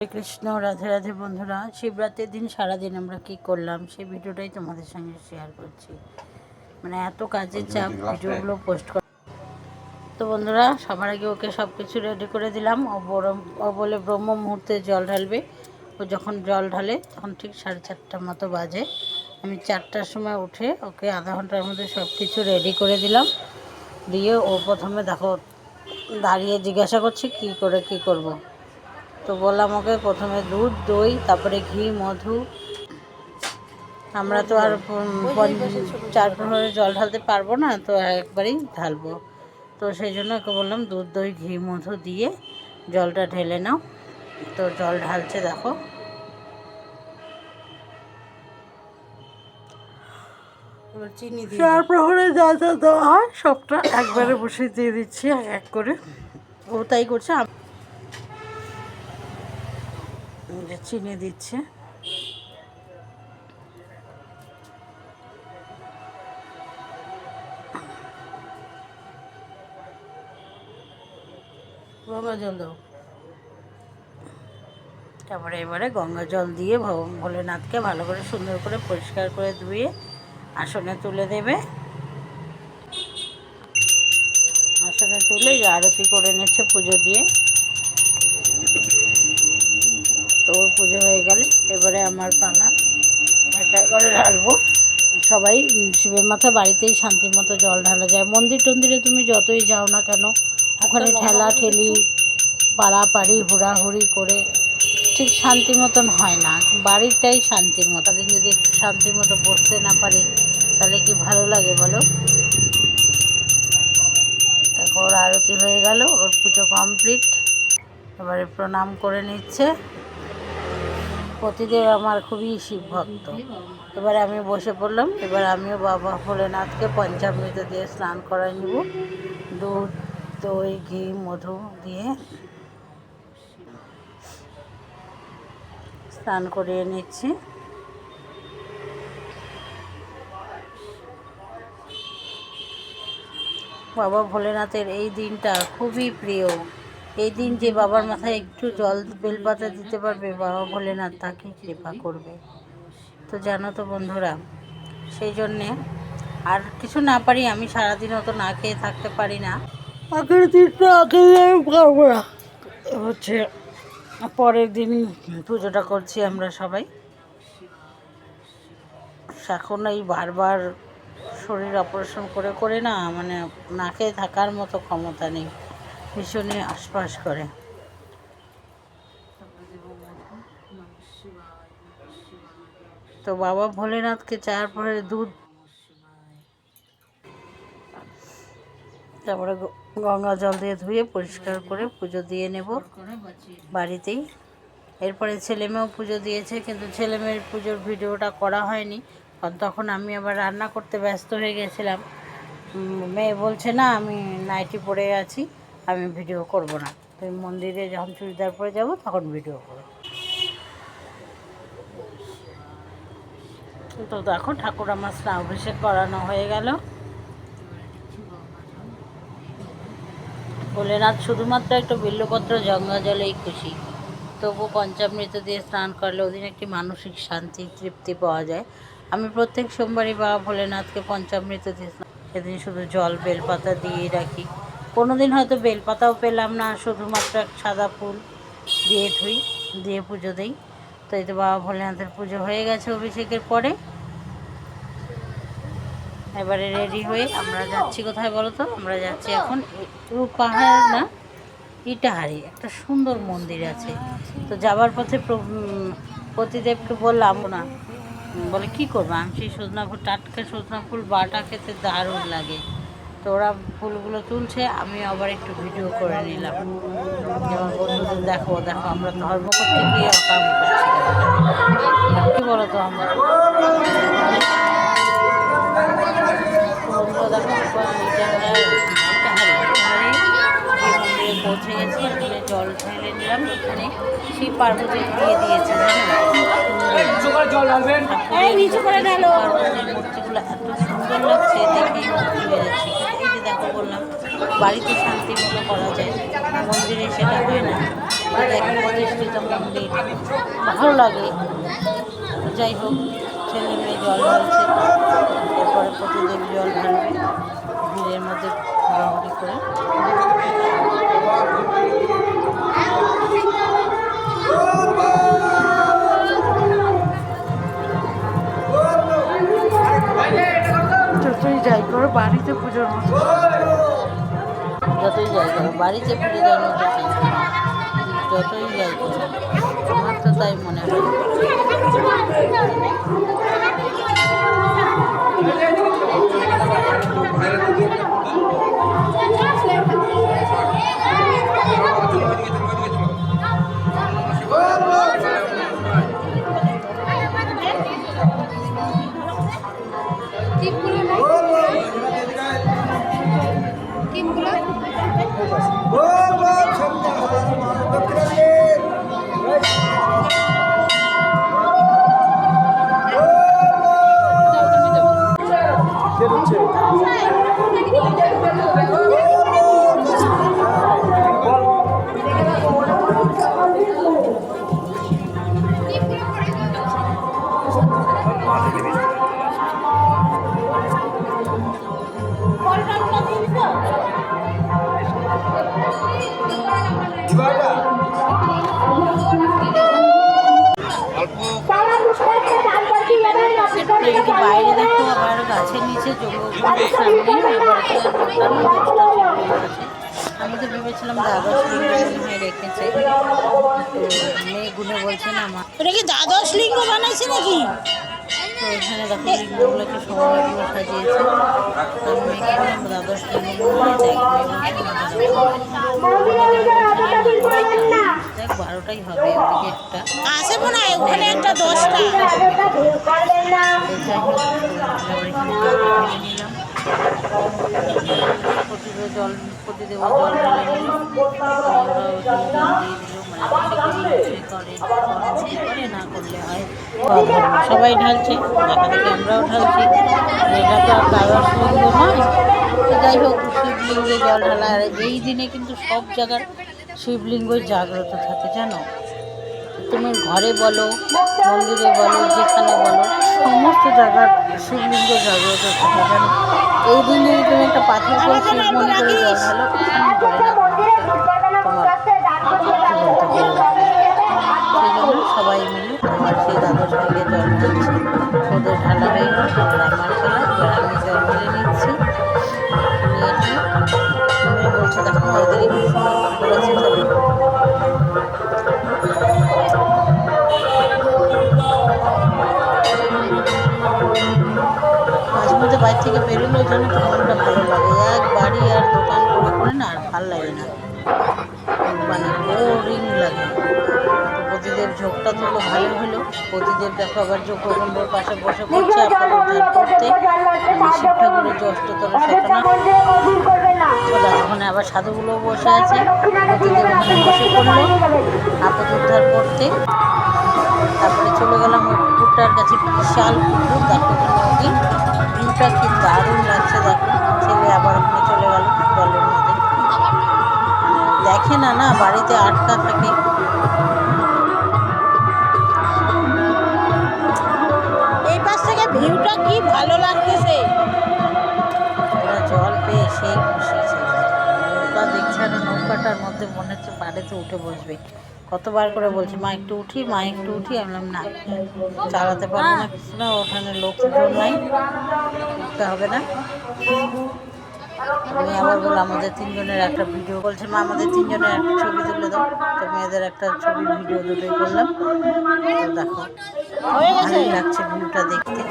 হরে কৃষ্ণ, রাধে রাধে বন্ধুরা। শিবরাত্রির দিন সারাদিন আমরা কি করলাম সেই ভিডিওটাই তোমাদের সঙ্গে শেয়ার করছি। মানে এত কাজের চাপ, ভিডিওগুলো পোস্ট কর। তো বন্ধুরা, সবার আগে ওকে সব কিছু রেডি করে দিলাম। ও বলে ব্রহ্ম মুহূর্তে জল ঢালবে। ও যখন জল ঢালে তখন ঠিক 4:30টার মতো বাজে। আমি 4টার সময় উঠে ওকে আধা ঘন্টার মধ্যে সব কিছু রেডি করে দিলাম। দিয়ে ও প্রথমে দেখো দাঁড়িয়ে জিজ্ঞাসা করছে কি করে কি করব। তো বললাম ওকে প্রথমে দুধ, দই, তারপরে ঘি, মধু। আমরা তো আর 4 প্রহরে জল ঢালতে পারবো না, তো একবারেই ঢালবো। তো সেই জন্য ওকে বললাম দুধ, দই, ঘি, মধু দিয়ে জলটা ঢেলে নাও। তো জল ঢালছে দেখো। এবার চিনি দিয়ে 4 প্রহরে যা যা দেওয়া হয় সবটা একবারে বসে দিয়ে দিচ্ছি এক এক করে। ও তাই করছে। চিনি দিচ্ছে। গঙ্গা জল দাও। তারপরে এবারে গঙ্গা জল দিয়ে ভোলেনাথকে ভালো করে সুন্দর করে পরিষ্কার করে ধুয়ে আসনে তুলে দেবে। আসনে তুলে আরতি করে নিচ্ছে পুজো দিয়ে। তো ওর পুজো হয়ে গেলে এবারে আমার পালা একটা করে ঢালবো। সবাই শিবের মাথায় বাড়িতেই শান্তি মতো জল ঢালা যায়। মন্দির টন্দিরে তুমি যতই যাও না কেন, ওখানে ঠেলা ঠেলি, পাড়াপাড়ি, হুড়াহুড়ি করে ঠিক শান্তি মতন হয় না। বাড়িটাই শান্তির মতো। তাদের যদি একটু শান্তির মতো বসতে না পারি তাহলে কি ভালো লাগে বলো। তারপর আরতি হয়ে গেল, ওর পুজো কমপ্লিট। এবারে প্রণাম করে নিচ্ছে। পতিদেব আমার খুবই শিব ভক্ত। এবারে আমি বসে পড়লাম। এবার আমিও বাবা ভোলেনাথকে পঞ্চামৃত দিয়ে স্নান করাই নেব। দুধ, দই, ঘি, মধু দিয়ে স্নান করিয়ে নিচ্ছি। বাবা ভোলেনাথের এই দিনটা খুবই প্রিয়। এই দিন যে বাবার মাথায় একটু জল বেলপাতা দিতে পারবে, বাবা ভোলেনাথ তাকে কৃপা করবে। তো জানো তো বন্ধুরা, সেই জন্যে আর কিছু না পারি, আমি সারাদিন অত না খেয়ে থাকতে পারি না। আগের দিনটা আগে আমি পারবো না। হচ্ছে পরের দিন পুজোটা করছি আমরা সবাই। এখন এই বারবার শরীর অপারেশন করে করে না, মানে না খেয়ে থাকার মতো ক্ষমতা নেই। ভীষণই আশপাশ করে। তো বাবা ভোলেনাথকে 4 প্রহরে দুধ, তারপরে গঙ্গা জল দিয়ে ধুয়ে পরিষ্কার করে পুজো দিয়ে নেব বাড়িতেই। এরপরে ছেলেমেয়েও পুজো দিয়েছে, কিন্তু ছেলেমেয়ের পুজোর ভিডিওটা করা হয়নি, কারণ তখন আমি আবার রান্না করতে ব্যস্ত হয়ে গেছিলাম। মেয়ে বলছে না আমি নাইটি পরে আছি, আমি ভিডিও করব না। তো মন্দিরে যখন চুড়িদার পরে যাব তখন ভিডিও করব। তো দেখো ঠাকুর আমার স্নান অভিষেক করানো হয়ে গেল। ভোলেনাথ শুধুমাত্র একটা বিল্লপত্র গঙ্গা জলেই খুশি। তবু পঞ্চামৃত দিয়ে স্নান করলে ওদিন একটি মানসিক শান্তি, তৃপ্তি পাওয়া যায়। আমি প্রত্যেক সোমবারই বাবা ভোলেনাথকে পঞ্চামৃত দিয়ে সেদিন শুধু জল বেলপাতা দিয়ে রাখি। কোনো দিন হয়তো বেলপাতাও পেলাম না, শুধুমাত্র এক সাদা ফুল দিয়ে ধুই, দিয়ে পুজো দিই। তো এই তো বাবা ভোলেনাথের পুজো হয়ে গেছে অভিষেকের পরে। এবারে রেডি হয়ে আমরা যাচ্ছি কোথায় বলো তো? আমরা যাচ্ছি এখন পাহাড় না, ইটাহারি একটা সুন্দর মন্দির আছে। তো যাবার পথে পতিদেবকে বললাম না, বলে কি করবো, আমি সেই সজনা ফুল, টাটকা সজনা ফুল বাটা খেতে দারুণ লাগে। তো ওরা ফুলগুলো তুলছে, আমি আবার একটু ভিডিও করে নিলাম। যেমন বন্ধুদের দেখো দেখো আমরা ধর্ম করতে গিয়ে অকাম করছি। কী বলো তো আমরা মন্দিরে পৌঁছে গেছি। এখানে জল ঢেলে নিলাম। এখানে শিব পার্বতীর দিয়ে দিয়েছে, পার্বতীর মূর্তিগুলো এত সুন্দর লাগছে, দেখেই মুক্তি বেড়েছে। এই যে দেখো বললাম বাড়িতে শান্তি মতো করা যায়, মন্দিরে সেটা হয় না। এক প্রতিষ্ঠিত মন্দির, ভালো লাগে। যাই হোক, ছেলে মেয়ে জল ঢালছে, এরপরে প্রতিদেব জল ঢালবে ভিড়ের মধ্যে ঘোরাঘুরি করে। যতই যাই করো বাড়িতে পুজোর মতো, যতই যাই করো বাড়িতে পুজো দেওয়ার মতো শান্তি, যতই যাই করো, আমার তো তাই মনে হয়। এদিকে বাইরে দেখো আবার গাছের নিচে জঙ্গলের সামনে আবার আছে। আমি তো ভেবেছিলাম দ্বাদশ লিঙ্গ মনে হয় রেখেছে, মেয়ে গুনে বলছে না মা এটা কি দ্বাদশ লিঙ্গ বানাইছে নাকি। তো এখানে দেখো লিঙ্গগুলোকে সময়গুলো সাজিয়েছে, মেয়েকে বললাম দ্বাদশ লিঙ্গ মনে হয়, দেখ 12টাই হবে, ওদিকে একটা আছে মনে হয়, ওখানে একটা 10টা। নিলাম প্রতিদেব জল ঢেলে নিল, করে না করলে হয়। সবাই ঢালছে, দেখা দেখি আমরাও ঢালছি, এটা তো আর কারোর লিঙ্গ নয়। যাই হোক, শিবলিঙ্গে জল ঢালা, আর এই দিনে কিন্তু সব জায়গার শিবলিঙ্গই জাগ্রত থাকে জানো। তুমি ঘরে বলো, মন্দিরে বলো, যেখানে বলো, সমস্ত জায়গার শিবলিঙ্গ জাগ্রত থাকে জানো। এই দিনে তুমি একটা পাথর করে শিব মনে করে জল ঢালো, তোমার সেই জন্য সবাই মিলে আমার সেই দ্বাদশ লিঙ্গে জল ঢালছি। ওদের ঢালা হয়ে গেল, আমার খেলা, এবার আমি জল ঢেলে নিচ্ছি। নিয়ে বলছে দেখো ওদের বলেছে মাঝে মধ্যে বাইরে থেকে বেরোলেও যেন তো মনটা ভালো লাগে। এক বাড়ি আর দোকান করে করে না আর ভাল লাগে না, মানে বোরিং লাগে। তো প্রতিদেব ঝোঁকটা তুলো ভালো হলো। প্রতিদেব দেখো আবার যোগকুণ্ডর পাশে বসে পড়ছে আপনার উদ্ধার করতে, শিব ঠাকুরের জ্যেষ্ঠতর সেখানে। ওখানে আবার সাধুগুলো বসে আছে, প্রতিদেব ওখানে বসে পড়লো আপদ উদ্ধার করতে। তারপরে চলে গেলাম ওই পুকুরটার কাছে, বিশাল পুকুর, দেখো নদী, ভিউটা কি দারুণ লাগছে। দেখো ছেলে আবার ওখানে চলে গেল জলের মধ্যে, দেখে না না বাড়িতে আটকা থাকে। এই পাশ থেকে ভিউটা কি ভালো লাগতেছে, ওরা জল পেয়ে সেই খুশি ছেলে। নৌকা দেখছে, আর নৌকাটার মধ্যে মনে হচ্ছে বাড়িতে উঠে বসবে। কতবার করে বলছি মা একটু উঠি, মা একটু উঠি, আমি বললাম না চালাতে পারবো না, কিছু না, ওখানে লোকজন নাই, উঠতে হবে না। আমি আবার বললো আমাদের তিনজনের একটা ভিডিও, বলছে মা আমাদের তিনজনের একটা ছবি তুলে দাও। তো মেয়েদের একটা ছবি ভিডিও দুটোই করলাম। তো দেখো ভালোই লাগছে ভিউটা দেখতে।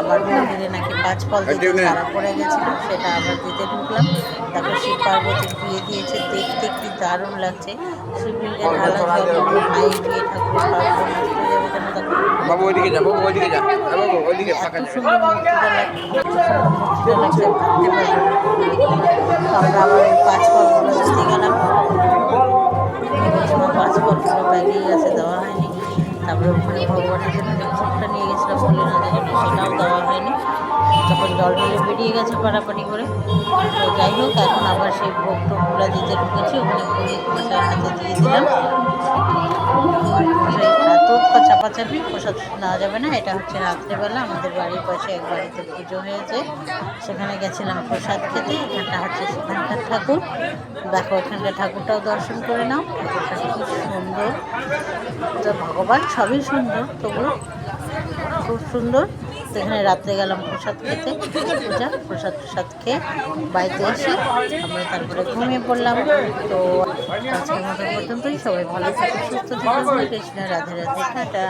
আবার মন্দিরে নাকি 5 ফল দিতে ছাড়া পড়ে গেছিলো, সেটা আবার দিতে ঢুকলাম। তারপর শিব পার্বতীর বিয়ে দিয়েছে, দেখতে কি দারুণ লাগছে। শিবলিঙ্গের ঢালা জলগুলো খাই দিয়ে ঠাকুরের পার্বণ নষ্ট হয়ে যাবে কেন, দেখো এত সুন্দর মূর্তিটা লাগছে, ভাবতে পারবো না। আমরা আবার ওই 5 ফলগুলো দিতে গেলাম, 5 ফলগুলো ব্যাগেই আছে, দেওয়া হয়নি। তারপরে ওখানে ভগবানের জন্য যে ভোগটা নিয়ে গেছিলাম ভোলেনাথের জন্য, সেটাও দেওয়া হয়নি। তখন জল টলে বেরিয়ে গেছে পাড়াপাড়ি করে। তো যাই হোক, এখন আবার সেই ভোগ টোকগুলো দিতে ঢুকেছি। ওখানে পুরীর মশাইয়ের হাতে দিয়ে দিলাম। মশাই এত চাপাচাপি, প্রসাদ নেওয়া যাবে না। এটা হচ্ছে রাত্রেবেলা আমাদের বাড়ির পাশে এক বাড়িতে পুজো হয়েছে, সেখানে গেছিলাম প্রসাদ খেতে। এখানটা হচ্ছে সেখানকার ঠাকুর। দেখো, এখানকার ঠাকুরটাও দর্শন করে নাও। ঠাকুরটা খুব সুন্দর। তো ভগবান সবই সুন্দর, তবু খুব সুন্দর। তো এখানে রাত্রে গেলাম প্রসাদ খেতে, প্রসাদ খেয়ে বাড়িতে এসে আমরা তারপরে ঘুমিয়ে পড়লাম। তো আজকের মতো পর্যন্তই। সবাই ভালো থাকুন, সুস্থ থাকুন। কৃষ্ণ রাধে রাধে, টাটা।